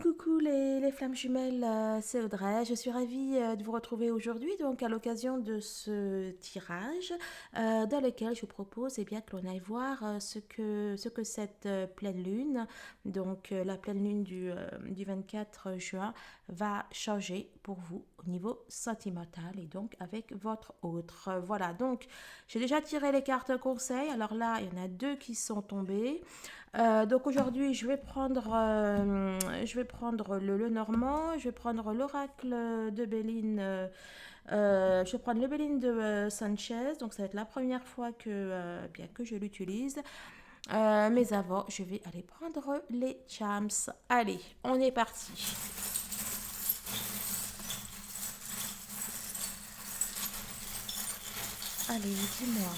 Coucou les flammes jumelles, c'est Audrey. Je suis ravie de vous retrouver aujourd'hui donc à l'occasion de ce tirage dans lequel je vous propose bien, que l'on aille voir ce que cette pleine lune, donc la pleine lune du 24 juin, va changer pour vous au niveau sentimental et donc avec votre autre. Voilà, donc j'ai déjà tiré les cartes conseils. Alors là, il y en a deux qui sont tombées. Donc aujourd'hui, je vais prendre le Normand, je vais prendre l'oracle de Béline, je vais prendre le Béline de Sanchez. Donc ça va être la première fois que je l'utilise. Mais avant, je vais aller prendre les charms. Allez, on est parti. Allez, dis-moi.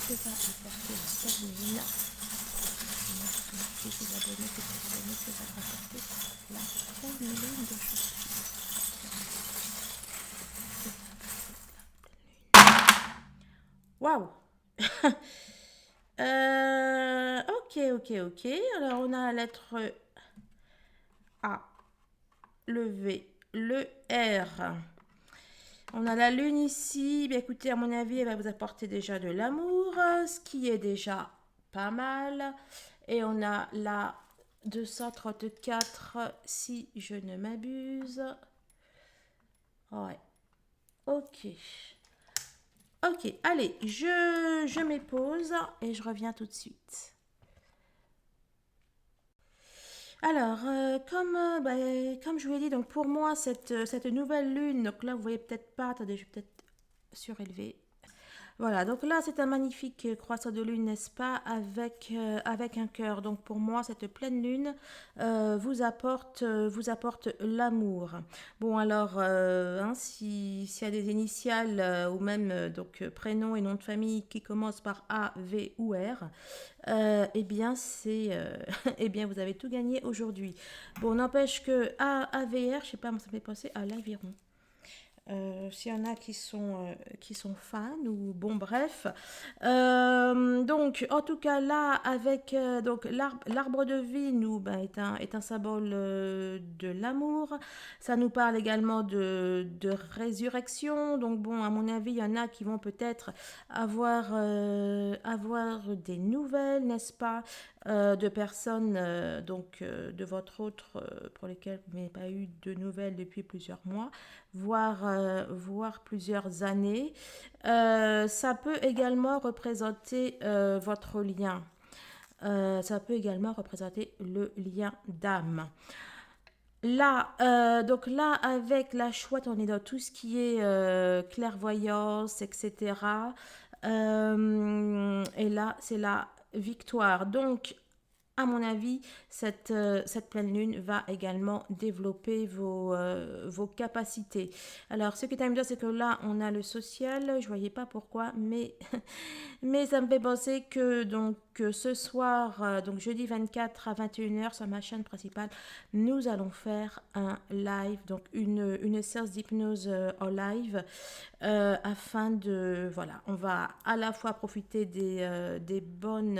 Que va apporter la termine. Merci les abonnés, que va apporter la termine d'aujourd'hui. Waouh. Ok. Alors on a la lettre A, le V, le R. On a la lune ici. Bien, écoutez, à mon avis, elle va vous apporter déjà de l'amour, ce qui est déjà pas mal. Et on a la 234, si je ne m'abuse. Ouais. Ok. Ok, allez, je m'épose et je reviens tout de suite. Alors, comme je vous l'ai dit, donc pour moi, cette nouvelle lune, donc là, vous voyez peut-être pas, attendez, je vais peut-être surélever. Voilà, donc là, c'est un magnifique croissant de lune, n'est-ce pas, avec un cœur. Donc pour moi, cette pleine lune vous apporte l'amour. Bon, alors, s'il y a des initiales ou même prénom et nom de famille qui commencent par A, V ou R, eh bien, eh bien, vous avez tout gagné aujourd'hui. Bon, n'empêche que AVR, je sais pas, moi, ça me fait penser à l'aviron. S'il y en a qui sont fans ou bon bref. Donc en tout cas là avec donc l'arbre de vie nous est un symbole de l'amour. Ça nous parle également de résurrection. Donc bon, à mon avis il y en a qui vont peut-être avoir des nouvelles, n'est-ce pas, de personnes de votre autre pour lesquelles vous n'avez pas eu de nouvelles depuis plusieurs mois, voire plusieurs années. Ça peut également représenter votre lien. Ça peut également représenter le lien d'âme. Là, donc là, avec la chouette, on est dans tout ce qui est clairvoyance, etc. Et là, c'est la victoire. Donc, à mon avis, cette pleine lune va également développer vos capacités. Alors, ce qui est amusant, c'est que là, on a le social. Je ne voyais pas pourquoi, mais, mais ça me fait penser que ce soir, donc jeudi 24 à 21h sur ma chaîne principale, nous allons faire un live, donc une séance d'hypnose en live, afin de, voilà, on va à la fois profiter des bonnes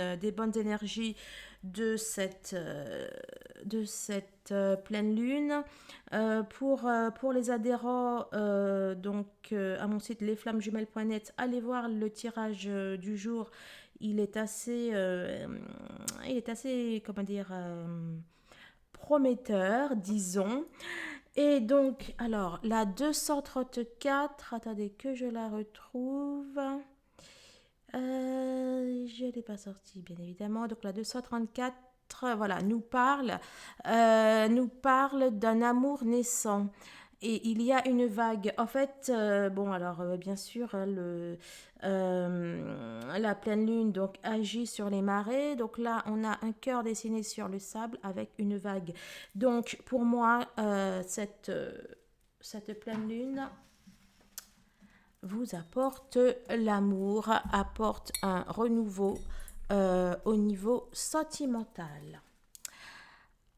énergies de cette pleine lune. Pour les adhérents à mon site lesflammesjumelles.net, allez voir le tirage du jour. Il est assez comment dire, prometteur, disons. Et donc, alors, la 234, attendez que je la retrouve. Je ne l'ai pas sortie, bien évidemment. Donc, la 234, voilà, nous parle d'un amour naissant. Et il y a une vague. En fait, bon, alors, bien sûr, hein, la pleine lune donc agit sur les marées. Donc là, on a un cœur dessiné sur le sable avec une vague. Donc, pour moi, cette pleine lune vous apporte l'amour, apporte un renouveau au niveau sentimental.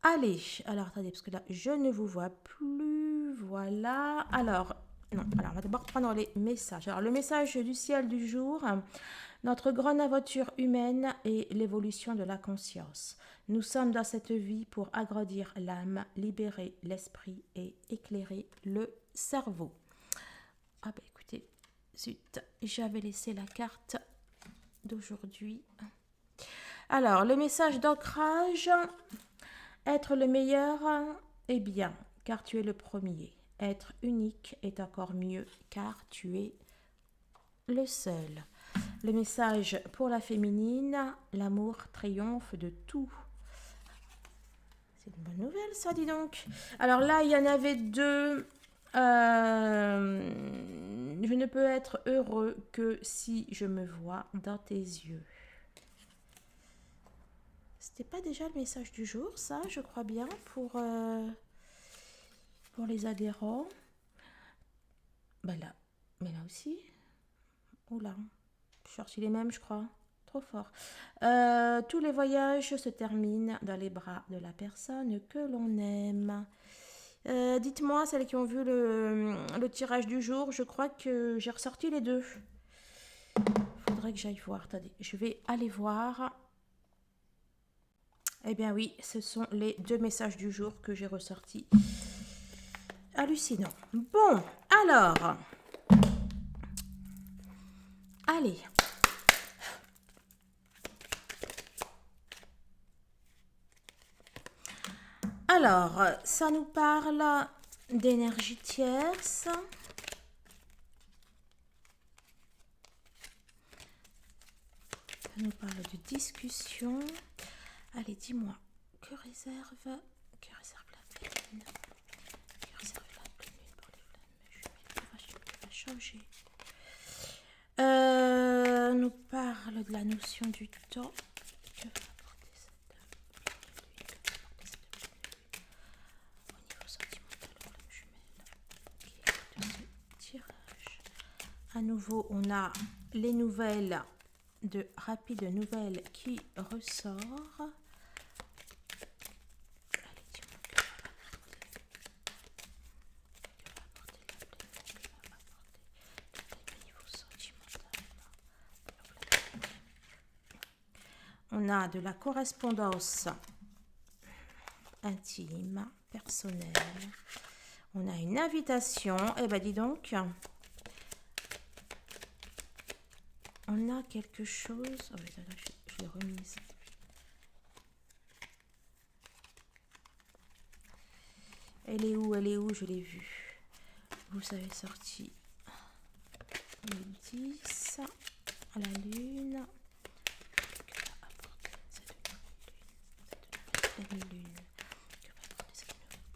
Allez, alors attendez, parce que là, je ne vous vois plus. Voilà. Alors, non, alors on va d'abord prendre les messages. Alors, le message du ciel du jour Notre grande aventure humaine est l'évolution de la conscience. Nous sommes dans cette vie pour agrandir l'âme, libérer l'esprit et éclairer le cerveau. Ah ben écoutez, zut, j'avais laissé la carte d'aujourd'hui. Alors, le message d'ancrage, être le meilleur est bien, car tu es le premier. Être unique est encore mieux, car tu es le seul. Le message pour la féminine, l'amour triomphe de tout. C'est une bonne nouvelle, ça, dis donc. Alors là, il y en avait deux. Je ne peux être heureux que si je me vois dans tes yeux. C'était pas déjà le message du jour, ça, je crois bien, pour les adhérents. Ben là, mais là aussi. Oula, je suis sorti les mêmes, je crois. Trop fort. Tous les voyages se terminent dans les bras de la personne que l'on aime. Dites-moi, celles qui ont vu le tirage du jour, je crois que j'ai ressorti les deux. Faudrait que j'aille voir. Attendez, je vais aller voir. Eh bien oui, ce sont les deux messages du jour que j'ai ressortis. Hallucinant. Bon, alors. Allez. Alors, ça nous parle d'énergie tierce. Ça nous parle de discussion. Allez, dis-moi, que réserve la pleine lune? Que réserve la pleine lune pour les flammes jumelles? Qui va changer. Nous parle de la notion du temps. Que va apporter cette au niveau sentimental aux flammes jumelles qui est de ce tirage. À nouveau, on a les nouvelles de Rapide Nouvelles qui ressort. On a de la correspondance intime, personnelle. On a une invitation. Eh ben dis donc. On a quelque chose. Oh, je l'ai remise. Elle est où? Elle est où? Je l'ai vue. Vous avez sorti le 10 à la lune. Pleine lune. Que va apporter cette nouvelle pleine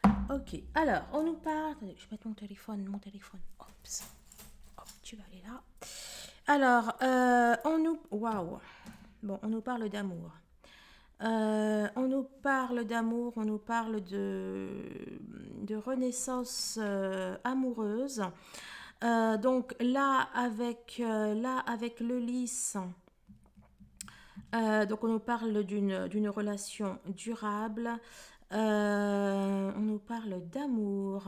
lune? Ok, alors on nous parle. Attendez, je vais mettre mon téléphone. Oups. Hop, tu vas aller là. Alors, on nous. Waouh! Bon, on nous parle d'amour. On nous parle d'amour, on nous parle de renaissance amoureuse. Donc là avec le lys, donc on nous parle d'une relation durable. On nous parle d'amour.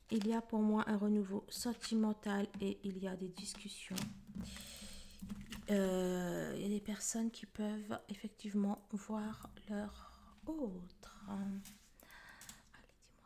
Il y a pour moi un renouveau sentimental et il y a des discussions. Il y a des personnes qui peuvent effectivement voir leur autre. Allez, dis-moi.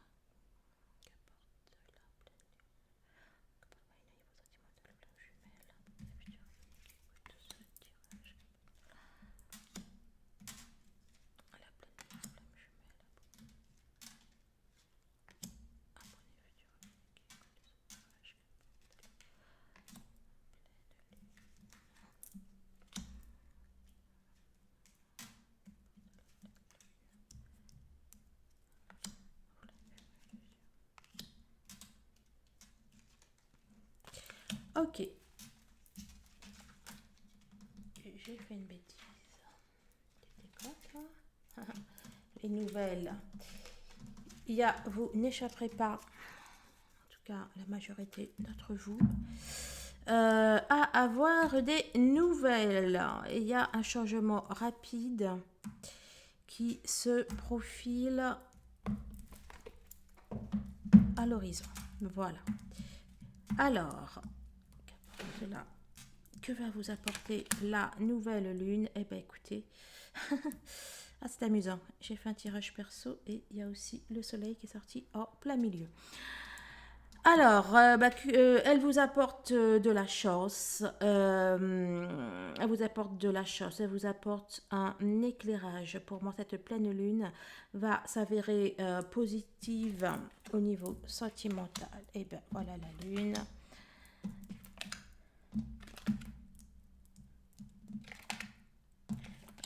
Ok. J'ai fait une bêtise. C'était quoi ça? Les nouvelles. Il y a, vous n'échapperez pas, en tout cas la majorité d'entre vous, à avoir des nouvelles. Il y a un changement rapide qui se profile à l'horizon. Voilà. Alors, cela, que va vous apporter la nouvelle lune? Eh bien, écoutez, ah, c'est amusant. J'ai fait un tirage perso et il y a aussi le soleil qui est sorti en plein milieu. Alors, elle vous apporte de la chance. Elle vous apporte de la chance. Elle vous apporte un éclairage. Pour moi, cette pleine lune va s'avérer positive au niveau sentimental. Et bien, voilà la lune.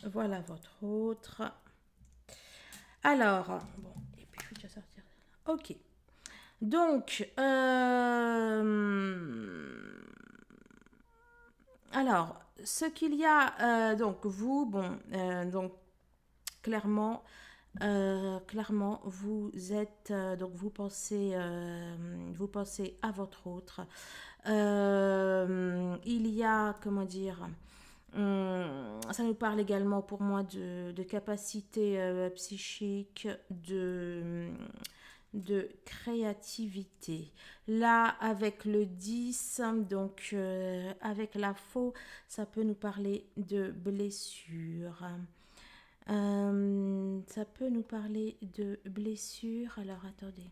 Voilà votre autre. Alors, bon, et puis je vais déjà sortir. Ok. Donc, alors, ce qu'il y a, donc vous, bon, donc clairement, clairement, vous êtes, donc vous pensez à votre autre. Il y a, comment dire, ça nous parle également pour moi de capacité psychique, de créativité. Là, avec le 10, donc avec la faux, ça peut nous parler de blessure. Ça peut nous parler de blessure. Alors, attendez.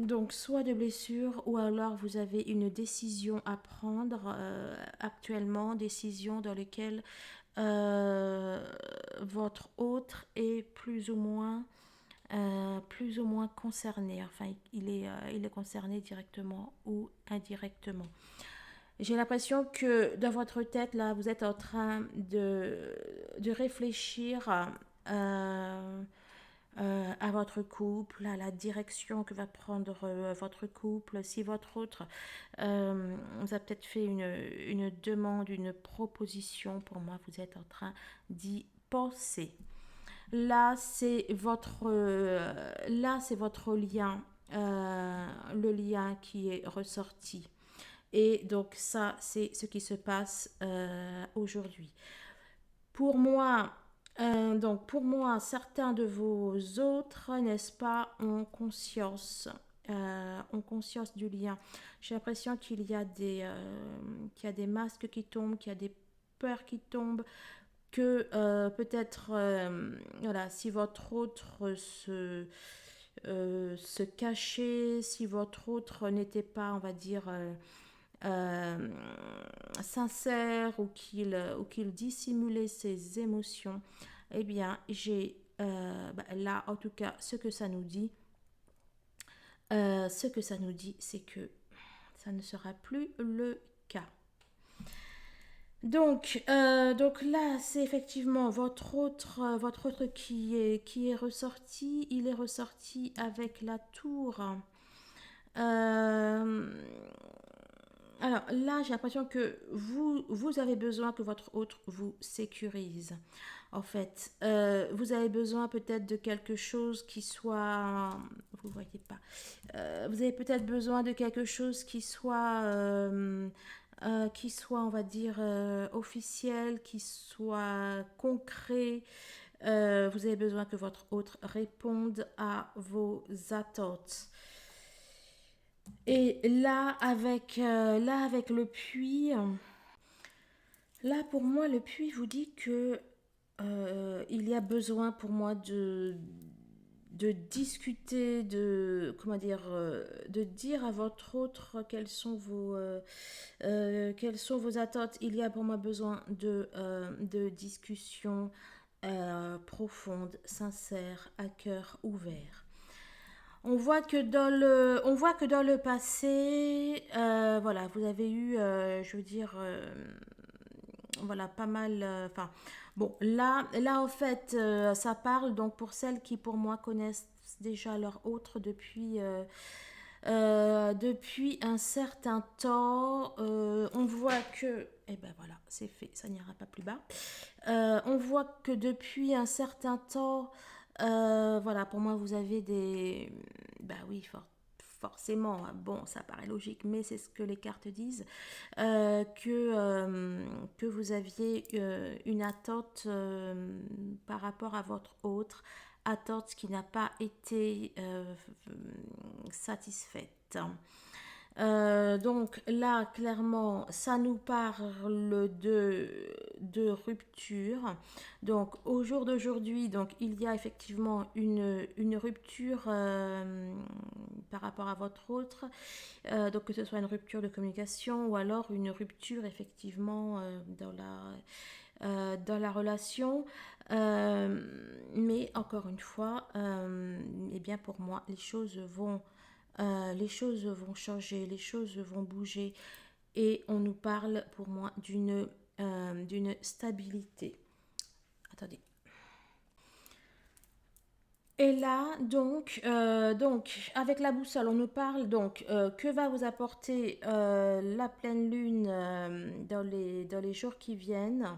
Donc, soit de blessure, ou alors vous avez une décision à prendre actuellement, décision dans laquelle votre autre est plus ou moins concerné. Enfin, il est concerné directement ou indirectement. J'ai l'impression que dans votre tête, là, vous êtes en train de réfléchir à votre couple, à la direction que va prendre votre couple. Si votre autre vous a peut-être fait une demande, une proposition, pour moi, vous êtes en train d'y penser. Là, c'est votre lien, le lien qui est ressorti. Et donc ça, c'est ce qui se passe aujourd'hui. Pour moi, pour moi, certains de vos autres, n'est-ce pas, ont conscience du lien. J'ai l'impression qu'il y a des masques qui tombent, qu'il y a des peurs qui tombent, que peut-être, voilà, si votre autre se cachait, si votre autre n'était pas, on va dire, euh, sincère ou qu'il dissimulait ses émotions, eh bien, là, en tout cas, ce que ça nous dit, c'est que ça ne sera plus le cas. Donc là, c'est effectivement votre autre qui est ressorti. Il est ressorti avec la tour. Euh, alors là, j'ai l'impression que vous avez besoin que votre autre vous sécurise. En fait, vous avez besoin peut-être de quelque chose qui soit, vous voyez pas, vous avez peut-être besoin de quelque chose qui soit, on va dire, officiel, qui soit concret. Vous avez besoin que votre autre réponde à vos attentes. Et là, avec le puits, là, pour moi, le puits vous dit que il y a besoin pour moi de discuter, de dire à votre autre quelles sont vos attentes. Il y a pour moi besoin de discussions profondes, sincères, à cœur ouvert. On voit que dans le passé, voilà, vous avez eu, je veux dire, voilà, pas mal. Enfin, bon, là, en fait, ça parle donc pour celles qui, pour moi, connaissent déjà leur autre depuis un certain temps. On voit que, eh ben voilà, c'est fait, ça n'ira pas plus bas. On voit que depuis un certain temps, voilà, pour moi, vous avez des, bah oui, forcément, bon, ça paraît logique, mais c'est ce que les cartes disent, que vous aviez une attente par rapport à votre autre, attente qui n'a pas été satisfaite. Donc là, clairement, ça nous parle de rupture. Donc au jour d'aujourd'hui, donc il y a effectivement une rupture par rapport à votre autre. Donc que ce soit une rupture de communication ou alors une rupture effectivement dans la relation. Mais encore une fois, eh bien pour moi, les choses vont changer, les choses vont bouger et on nous parle pour moi d'une stabilité. Attendez. Et là, donc, avec la boussole, on nous parle donc que va vous apporter la pleine lune dans les jours qui viennent.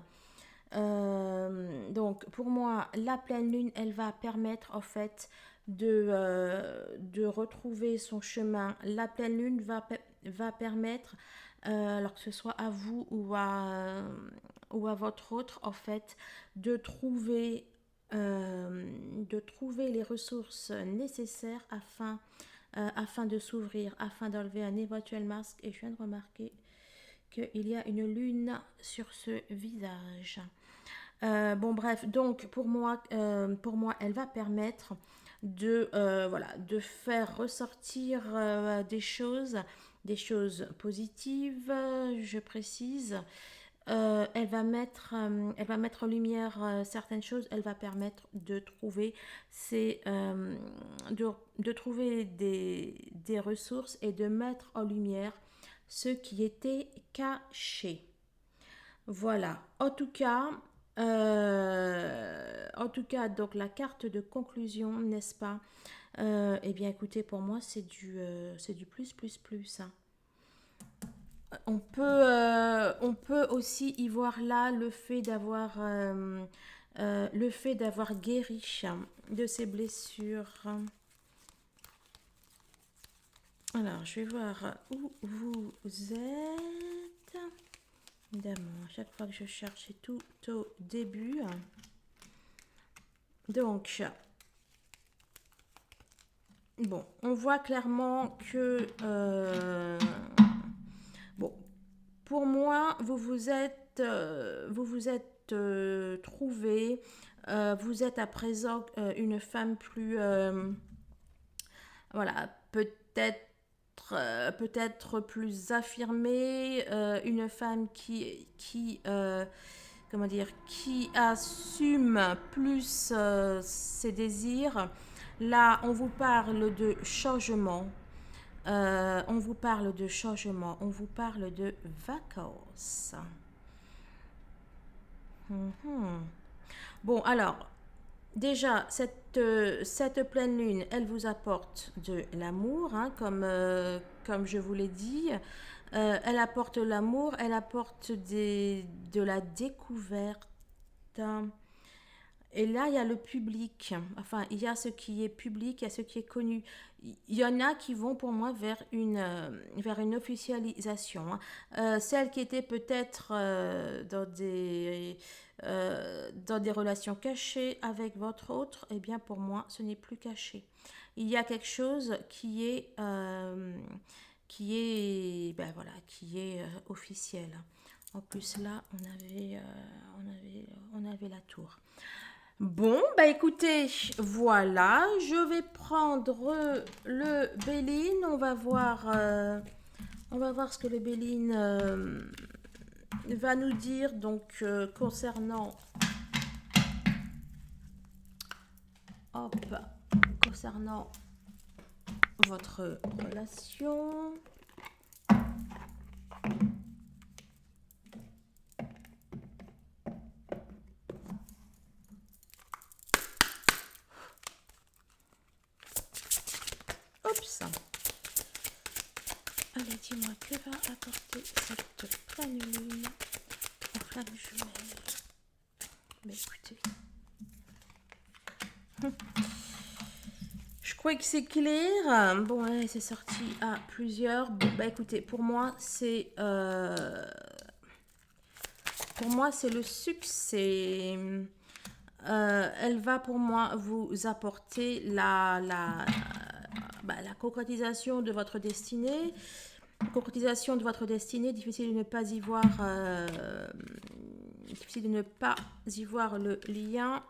Donc, pour moi, la pleine lune, elle va permettre en fait de retrouver son chemin. La pleine lune va permettre, alors que ce soit à vous ou à votre autre, en fait, de trouver les ressources nécessaires afin de s'ouvrir, afin d'enlever un éventuel masque. Et je viens de remarquer qu'il y a une lune sur ce visage. Bon bref, donc pour moi, elle va permettre de faire ressortir des choses positives, je précise. Elle va mettre en lumière certaines choses. Elle va permettre de trouver de trouver des ressources et de mettre en lumière ce qui était caché. Voilà. En tout cas, donc la carte de conclusion, n'est-ce pas? Eh bien, écoutez, pour moi, c'est du plus, plus, plus, hein. On peut aussi y voir là le fait d'avoir guéri de ses blessures. Alors, je vais voir où vous êtes. Évidemment, à chaque fois que je cherche, c'est tout au début. Donc, bon, on voit clairement que bon, pour moi, vous vous êtes trouvé, vous êtes à présent une femme plus, voilà, peut-être plus affirmée, une femme comment dire, qui assume plus ses désirs. Là, on vous parle de changement. On vous parle de changement, on vous parle de vacances. Mhm. Bon, alors, déjà, cette pleine lune, elle vous apporte de l'amour, hein, comme je vous l'ai dit. Elle apporte l'amour, elle apporte de la découverte. Et là, il y a le public. Enfin, il y a ce qui est public, il y a ce qui est connu. Il y en a qui vont pour moi vers une officialisation, hein. Celles qui étaient peut-être dans des relations cachées avec votre autre, eh bien pour moi, ce n'est plus caché. Il y a quelque chose ben voilà, qui est officiel. En plus là, on avait la tour. Bon, bah écoutez, voilà, je vais prendre le Béline. On va voir ce que le Béline va nous dire donc hop, concernant votre relation. Oups. Allez, dis-moi, que va apporter cette pleine lune en flamme jumelle? Mais écoutez, crois que c'est clair. Bon, ouais, c'est sorti à plusieurs. Bon, bah écoutez, pour moi, c'est le succès. Elle va pour moi vous apporter la concrétisation de votre destinée. Concrétisation de votre destinée, difficile de ne pas y voir, difficile de ne pas y voir le lien.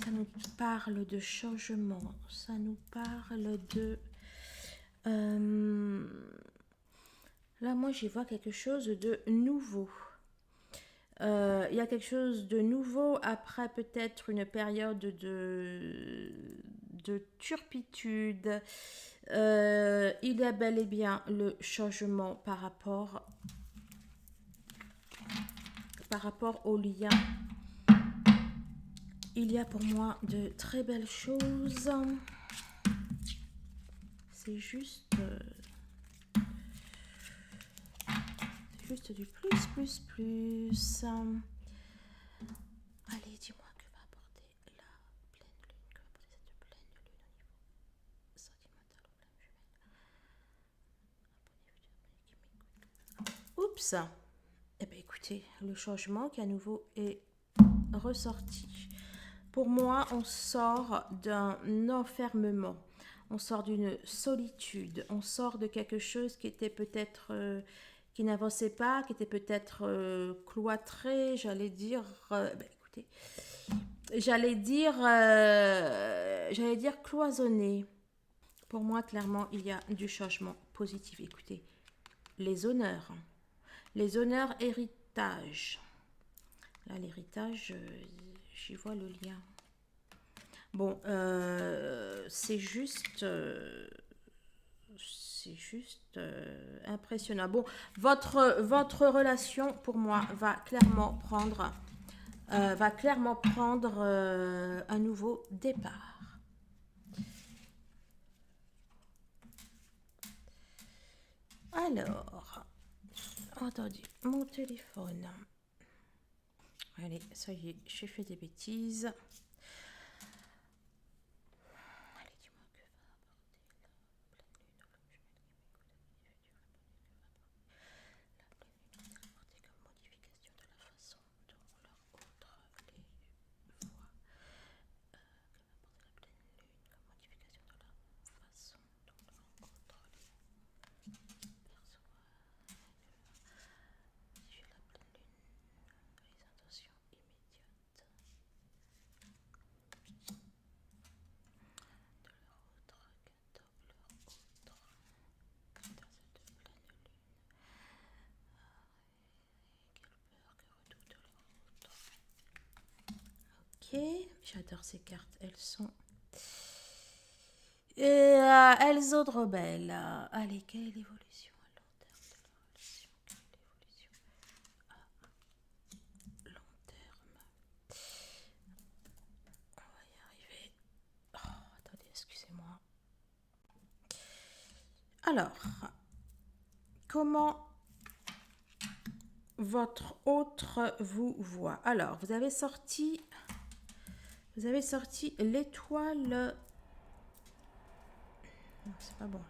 Ça nous parle de changement, ça nous parle de... là, moi, j'y vois quelque chose de nouveau. Il y a quelque chose de nouveau après peut-être une période de turpitude. Il y a bel et bien le changement par rapport au lien. Il y a pour moi de très belles choses. C'est juste du plus. Allez, dis-moi que va apporter la pleine lune, que va apporter cette pleine lune au niveau sentimental, au flamme jumelle. Oups. Eh bien, écoutez, le changement qui à nouveau est ressorti. Pour moi, on sort d'un enfermement, on sort d'une solitude, on sort de quelque chose qui était peut-être, qui n'avançait pas, qui était peut-être cloîtré, écoutez, j'allais dire cloisonné. Pour moi, clairement, il y a du changement positif. Écoutez, les honneurs, héritage. Là, l'héritage, j'y vois le lien. Bon, c'est juste impressionnant. Bon, votre relation, pour moi, va clairement prendre un nouveau départ. Alors, attendez, mon téléphone. Allez, ça y est, j'ai fait des bêtises. Allez, dis-moi que va apporter la pleine lune, comme modification de la façon dont leur autre les voit. Que va apporter la pleine lune, comme modification de la façon dont leur autre les perçoit. Modifier la pleine lune, les intentions immédiates. Ok, j'adore ces cartes, elles sont... Et elles ont trop belles. Allez, quelle est l'évolution à long terme de la relation? Quelle est l'évolution à long terme? On va y arriver. Oh, attendez, excusez-moi. Alors, comment votre autre vous voit? Alors, vous avez sorti l'étoile. Non, c'est pas bon.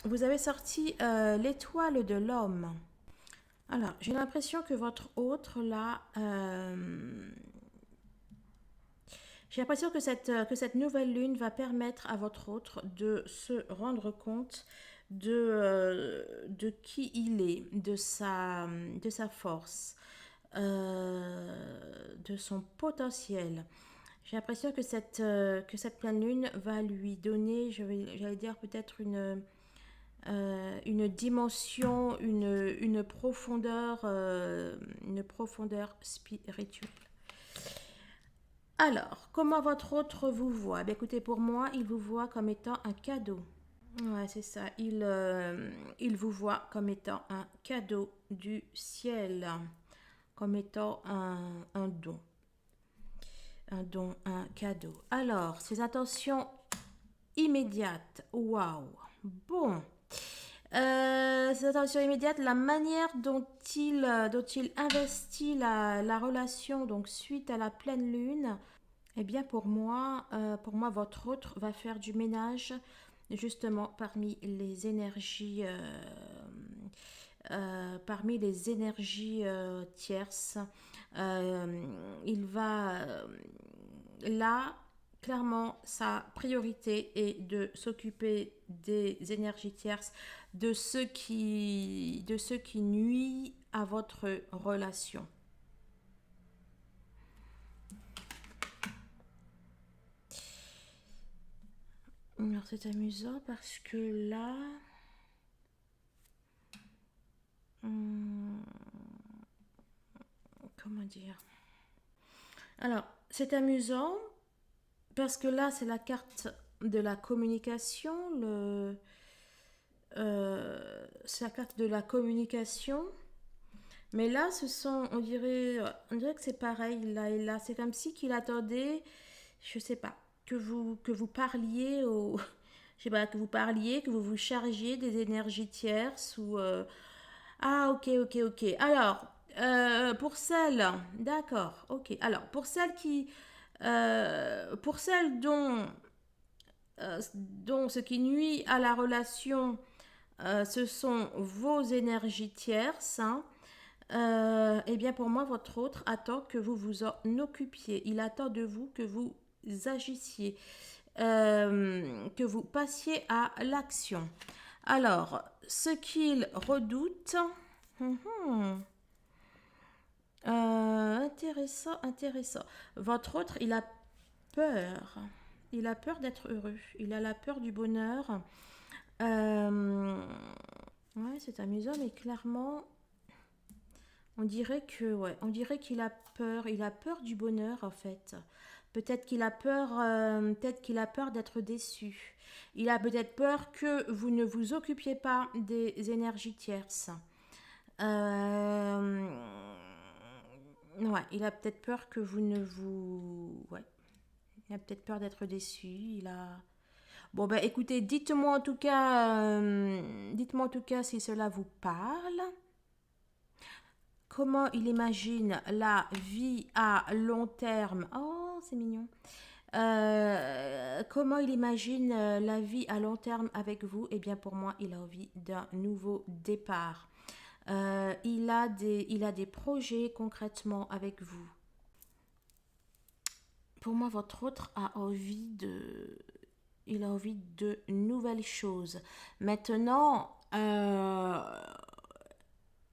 Vous avez sorti l'étoile de l'homme. Alors, j'ai l'impression que votre autre là, j'ai l'impression que cette nouvelle lune va permettre à votre autre de se rendre compte de qui il est, de sa force, de son potentiel. J'ai l'impression que cette pleine lune va lui donner, j'allais dire peut-être une dimension, une profondeur spirituelle. Alors, comment votre autre vous voit? Ben, écoutez, pour moi, il vous voit comme étant un cadeau. Ouais, c'est ça. Il vous voit comme étant un cadeau du ciel, comme étant un don. Un don, un cadeau. Alors, ses intentions immédiates. Waouh. Bon. Cette attention immédiate, la manière dont il investit la relation, donc suite à la pleine lune, eh bien pour moi, votre autre va faire du ménage justement parmi les énergies tierces. Il va là, clairement, sa priorité est de s'occuper des énergies tierces, de ce qui nuit à votre relation. Alors c'est amusant parce que là, hum, comment dire? Alors c'est amusant parce que là c'est la carte de la communication, c'est la carte de la communication. Mais là, on dirait que c'est pareil là et là. C'est comme si qu'il attendait, je sais pas, que vous parliez je sais pas, que vous parliez, que vous vous chargiez des énergies tierces ou ah ok ok ok. Alors pour celles, d'accord, ok. Alors pour celles dont ce qui nuit à la relation, ce sont vos énergies tierces, hein. Eh bien, pour moi, votre autre attend que vous vous en occupiez. Il attend de vous que vous agissiez, que vous passiez à l'action. Alors, ce qu'il redoute, hum, intéressant, intéressant. Votre autre, il a peur. Il a peur d'être heureux. Il a la peur du bonheur. Euh, ouais, c'est amusant, mais clairement, on dirait qu'il a peur du bonheur en fait. Peut-être qu'il a peur d'être déçu. Il a peut-être peur que vous ne vous occupiez pas des énergies tierces. Euh, ouais, il a peut-être peur que vous ne vous, ouais, il a peut-être peur d'être déçu. Bon ben, écoutez, dites-moi en tout cas si cela vous parle. Comment il imagine la vie à long terme. Oh, c'est mignon. Comment il imagine la vie à long terme avec vous? Eh bien, pour moi, il a envie d'un nouveau départ. Il a des projets concrètement avec vous. Pour moi, votre autre il a envie de nouvelles choses. Maintenant,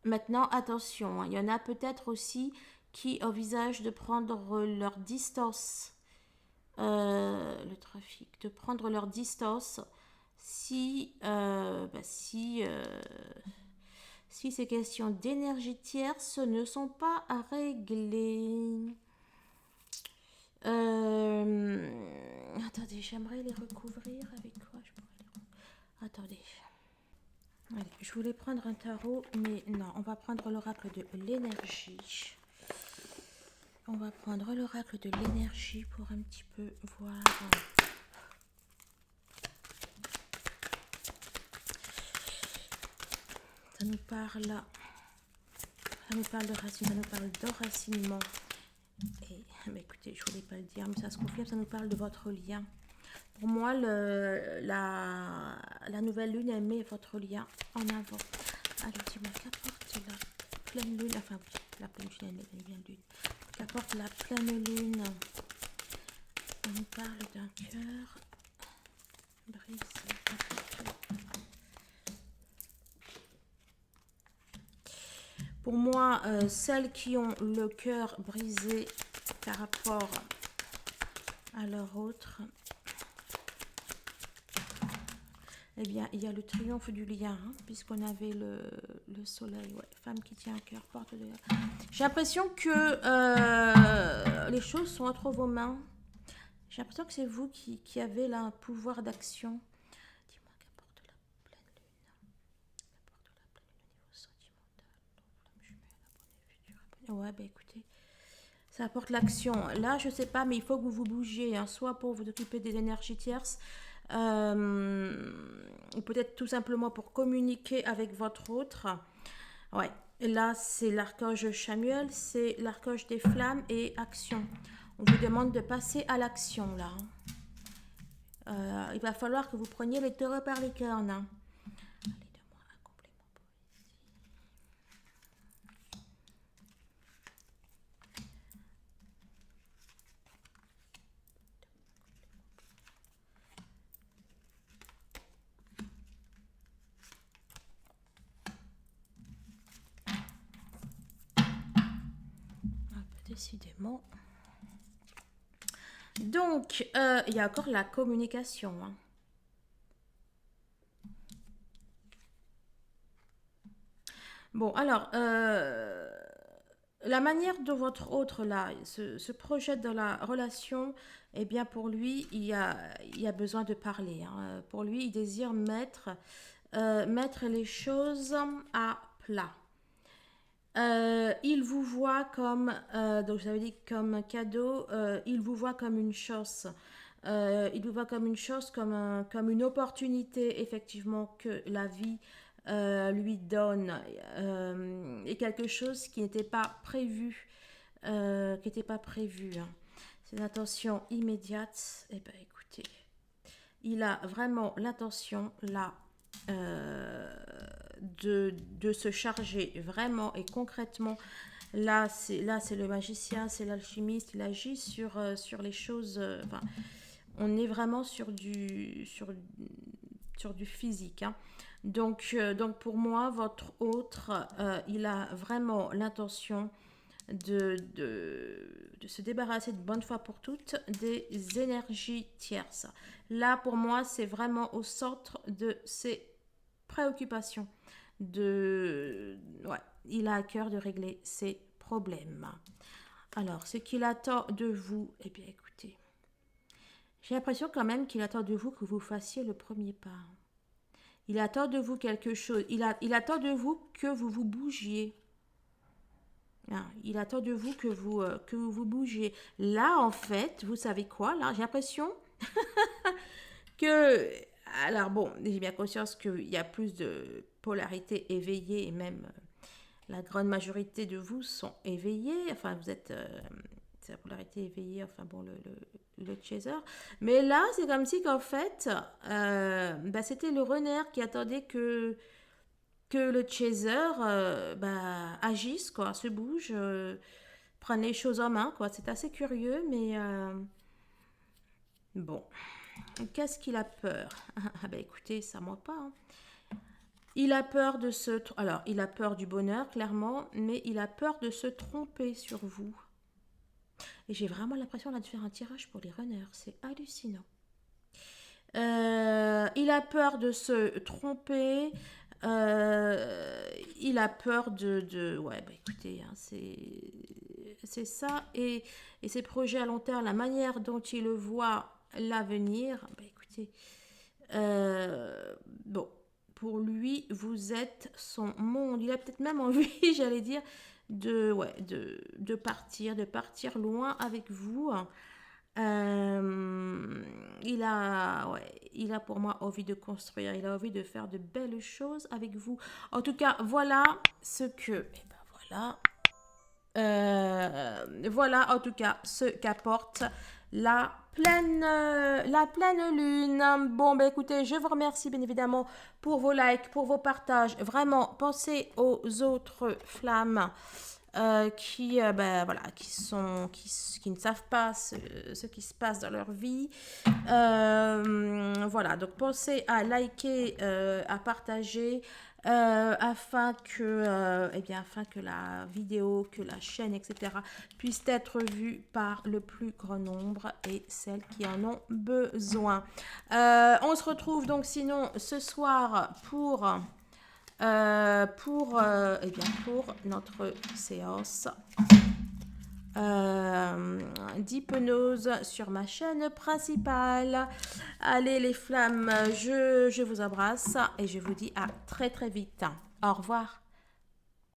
Maintenant, attention, hein, il y en a peut-être aussi qui envisagent de prendre leur distance, le trafic, de prendre leur distance si ces questions d'énergie tierce ne sont pas réglées. Attendez, j'aimerais les recouvrir avec quoi je pourrais Attendez. Allez, je voulais prendre un tarot, mais non, on va prendre l'oracle de l'énergie. On va prendre l'oracle de l'énergie pour un petit peu voir. Ça nous parle de racine, ça nous parle d'enracinement. Et écoutez, je voulais pas le dire, mais ça se confirme, ça nous parle de votre lien. Pour moi, la nouvelle lune, elle met votre lien en avant. Alors, dis-moi, qu'apporte la pleine lune, enfin, la pleine lune, elle vient de lune. Qu'apporte la pleine lune? On nous parle d'un cœur brisé. Pour moi, celles qui ont le cœur brisé par rapport à leur autre, eh bien, il y a le triomphe du lien, hein, puisqu'on avait le soleil. Ouais, femme qui tient un cœur, porte de... J'ai l'impression que les choses sont entre vos mains. J'ai l'impression que c'est vous qui avez là un pouvoir d'action. Dis-moi, qu'apporte la pleine lune? Qu'apporte la pleine lune au niveau sentimental? Ouais, bah écoutez, ça apporte l'action. Là, je sais pas, mais il faut que vous vous bougiez, hein, soit pour vous occuper des énergies tierces, ou peut-être tout simplement pour communiquer avec votre autre. Ouais, et là c'est l'archange Chamuel, c'est l'archange des flammes et action. On vous demande de passer à l'action là. Il va falloir que vous preniez les taureaux par les cornes. Allez, donne-moi un complément décidément. Donc, il y a encore la communication. Hein. Bon, alors, la manière dont votre autre là se projette dans la relation, eh bien pour lui, il y a besoin de parler. Hein. Pour lui, il désire mettre les choses à plat. Il vous voit comme, donc je l'avais dit comme cadeau, il vous voit comme une chose. Il vous voit comme une chose, comme une opportunité, effectivement, que la vie lui donne, et quelque chose qui n'était pas prévu, hein. C'est l'intention immédiate. Eh bien, écoutez, il a vraiment l'intention là de se charger vraiment et concrètement. Là, c'est le magicien, c'est l'alchimiste, il agit sur les choses. Enfin, on est vraiment sur du physique. Hein. Donc pour moi, votre autre, il a vraiment l'intention de se débarrasser de bonne fois pour toutes des énergies tierces. Là, pour moi, c'est vraiment au centre de ses préoccupations. Ouais, il a à cœur de régler ses problèmes. Alors, ce qu'il attend de vous, eh bien, écoutez, j'ai l'impression quand même qu'il attend de vous que vous fassiez le premier pas. Il attend de vous quelque chose. Il attend de vous que vous bougiez. Il attend de vous que vous bougiez. Là, en fait, vous savez quoi? Là, j'ai l'impression que... Alors bon, j'ai bien conscience qu'il y a plus de polarité éveillée et même la grande majorité de vous sont éveillés. Enfin, vous êtes... c'est la polarité éveillée, enfin bon, le chaser. Mais là, c'est comme si qu'en fait, c'était le renard qui attendait que le chaser agisse, quoi, se bouge, prenne les choses en main, quoi. C'est assez curieux, mais bon. Qu'est-ce qu'il a peur? Ah ben écoutez, ça moi pas. Hein. Il a peur de se... Alors, il a peur du bonheur, clairement, mais il a peur de se tromper sur vous. Et j'ai vraiment l'impression là de faire un tirage pour les runners. C'est hallucinant. Il a peur de se tromper. Il a peur de... Ouais, bah écoutez, hein, c'est ça. Et ses projets à long terme, la manière dont il le voit l'avenir, bah écoutez... bon, pour lui, vous êtes son monde. Il a peut-être même envie, j'allais dire, de partir loin avec vous. Il a pour moi envie de construire, il a envie de faire de belles choses avec vous. En tout cas, voilà ce que, voilà en tout cas ce qu'apporte la pleine lune. Bon, ben écoutez, je vous remercie bien évidemment pour vos likes, pour vos partages. Vraiment, pensez aux autres flammes qui ne savent pas ce qui se passe dans leur vie. Voilà, donc pensez à liker, à partager. Afin que la vidéo, que la chaîne, etc. puisse être vue par le plus grand nombre et celles qui en ont besoin. On se retrouve donc sinon ce soir pour notre séance d'hypnose sur ma chaîne principale. Allez les flammes, je vous embrasse et je vous dis à très très vite. Au revoir.